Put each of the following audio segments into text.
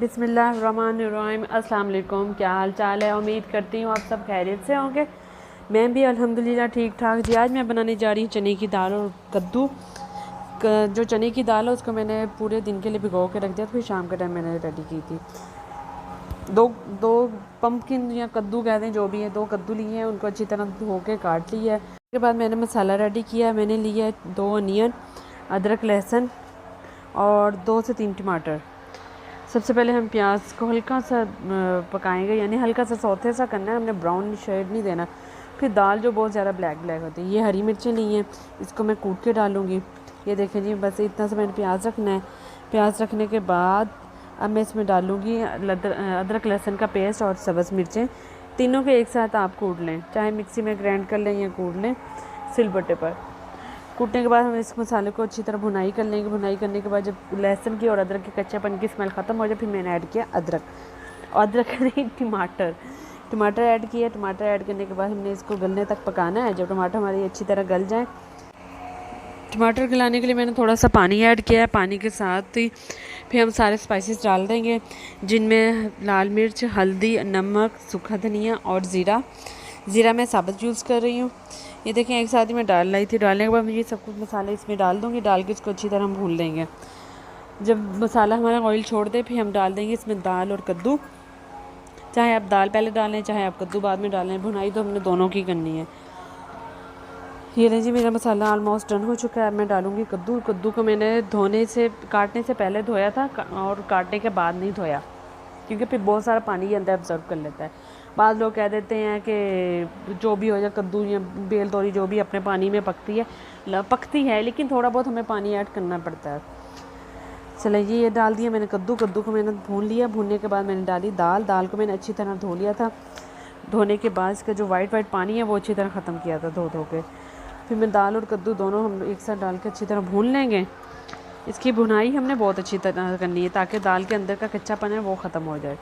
बिस्मिल्लाहिर्रहमानिर्रहीम। अस्सलाम वालेकुम। क्या हाल चाल है? उम्मीद करती हूँ आप सब खैरियत से होंगे। मैं भी अल्हम्दुलिल्लाह ठीक ठाक जी। आज मैं बनाने जा रही हूँ चने की दाल और कद्दू। जो चने की दाल है उसको मैंने पूरे दिन के लिए भिगो के रख दिया, फिर शाम के टाइम मैंने रेडी की थी। दो दो पम्पकिन या कद्दू कहते हैं, जो भी है, 2 कद्दू लिए हैं, उनको अच्छी तरह धो के काट लिया है। उसके बाद मैंने मसाला रेडी किया। मैंने लिया 2 अनियन, अदरक, लहसुन और 2 से 3 टमाटर। सबसे पहले हम प्याज को हल्का सा पकाएंगे, यानी हल्का सा सौते सा करना है, हमने ब्राउन शेड नहीं देना। फिर दाल जो बहुत ज़्यादा ब्लैक ब्लैक होती है। ये हरी मिर्चें ली हैं, इसको मैं कूट के डालूँगी। ये देखें जी, बस इतना सा मैंने प्याज रखना है। प्याज रखने के बाद अब मैं इसमें डालूँगी अदरक लहसुन का पेस्ट और सब्ज़ मिर्चें। तीनों के एक साथ आप कूट लें, चाहे मिक्सी में ग्राइंड कर लें या कूट लें सिलबट्टे पर। कूटने के बाद हम इस मसाले को अच्छी तरह भुनाई कर लेंगे। भुनाई करने के बाद जब लहसुन की और अदरक के कच्चापन की स्मेल ख़त्म हो जाए, फिर मैंने ऐड किया अदरक नहीं, टमाटर ऐड किया। टमाटर ऐड करने के बाद हमने इसको गलने तक पकाना है। जब टमाटर हमारी अच्छी तरह गल जाए, टमाटर गलाने के लिए मैंने थोड़ा सा पानी ऐड किया है। पानी के साथ ही फिर हम सारे स्पाइसेस डाल देंगे, जिनमें लाल मिर्च, हल्दी, नमक, सूखा धनिया और ज़ीरा मैं साबुत यूज़ कर रही हूँ। ये देखें, एक साथ ही मैं डाल लाई थी। डालने के बाद मुझे सब कुछ मसाले इसमें डाल दूँगी। डाल के इसको अच्छी तरह हम भून लेंगे। जब मसाला हमारा ऑयल छोड़ दे, फिर हम डाल देंगे इसमें दाल और कद्दू। चाहे आप दाल पहले डालें, चाहे आप कद्दू बाद में डालें, भुनाई तो हमने दोनों की करनी है। ये नहीं जी, मेरा मसाला ऑलमोस्ट डन हो चुका है। अब मैं डालूँगी कद्दू को मैंने काटने से पहले धोया था और काटने के बाद नहीं धोया, क्योंकि फिर बहुत सारा पानी अंदर ऑब्जर्व कर लेता है। बाद लोग कह देते हैं कि जो भी हो जाए, कद्दू या बेल तोरी जो भी अपने पानी में पकती है, लेकिन थोड़ा बहुत हमें पानी ऐड करना पड़ता है। चलिए जी, ये डाल दिया मैंने कद्दू को मैंने भून लिया। भूनने के बाद मैंने डाली दाल को मैंने अच्छी तरह धो लिया था। धोने के बाद इसका जो वाइट पानी है वो अच्छी तरह ख़त्म किया था धो के। फिर मैं दाल और कद्दू दोनों हम एक साथ डाल के अच्छी तरह भून लेंगे। इसकी भुनाई हमने बहुत अच्छी तरह करनी है, ताकि दाल के अंदर का कच्चापन है वो ख़त्म हो जाए।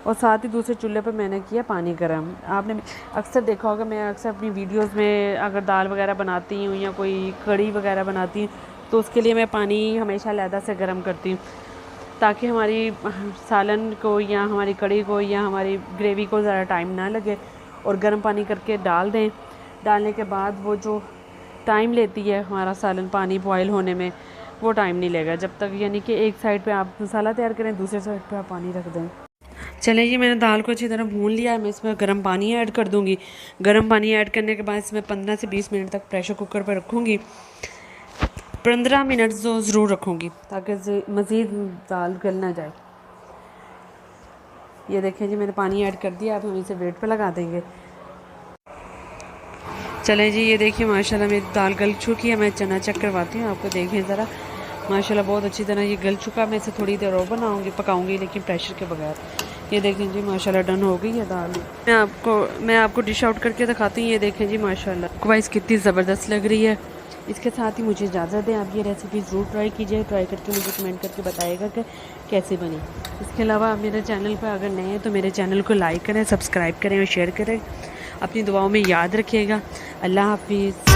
और साथ ही दूसरे चूल्हे पर मैंने किया पानी गर्म। आपने अक्सर देखा होगा, मैं अक्सर अपनी वीडियोस में अगर दाल वगैरह बनाती हूँ या कोई कड़ी वगैरह बनाती हूँ, तो उसके लिए मैं पानी हमेशा अलहदा से गर्म करती हूँ, ताकि हमारी सालन को या हमारी कड़ी को या हमारी ग्रेवी को ज़्यादा टाइम ना लगे। और गर्म पानी करके डाल दें। डालने के बाद वो जो टाइम लेती है हमारा सालन पानी बॉयल होने में, वो टाइम नहीं लेगा जब तक, यानी कि एक साइड पे आप मसाला तैयार करें, दूसरे साइड पे आप पानी रख दें। चलिए जी, मैंने दाल को अच्छी तरह भून लिया है। मैं इसमें गर्म पानी ऐड कर दूँगी। गर्म पानी ऐड करने के बाद इसमें 15 से 20 मिनट तक प्रेशर कुकर पर रखूँगी। 15 मिनट तो ज़रूर रखूँगी, ताकि मज़ीद दाल गल ना जाए। ये देखें जी, मैंने पानी ऐड कर दिया। अब हम इसे वेट पर लगा देंगे। चलें जी, ये देखिए माशाल्लाह मेरी दाल गल चुकी है। मैं चना चेक करवाती हूँ आपको, देखें ज़रा। माशाल्लाह बहुत अच्छी तरह ये गल चुका। मैं इसे थोड़ी देर और पकाऊंगी, लेकिन प्रेशर के बगैर। ये देखें जी, माशाल्लाह डन हो गई है दाल। मैं आपको डिश आउट करके दिखाती हूँ। ये देखें जी, माशाल्लाह वाइस कितनी ज़बरदस्त लग रही है। इसके साथ ही मुझे इजाज़त दें। आप ये रेसिपी ज़रूर ट्राई कीजिए। ट्राई करके मुझे कमेंट करके बताइएगा कि कैसे बनी। इसके अलावा आप मेरे चैनल पर अगर नए हैं तो मेरे चैनल को लाइक करें, सब्सक्राइब करें और शेयर करें। अपनी दुआओं में याद रखिएगा। अल्लाह हाफिज़।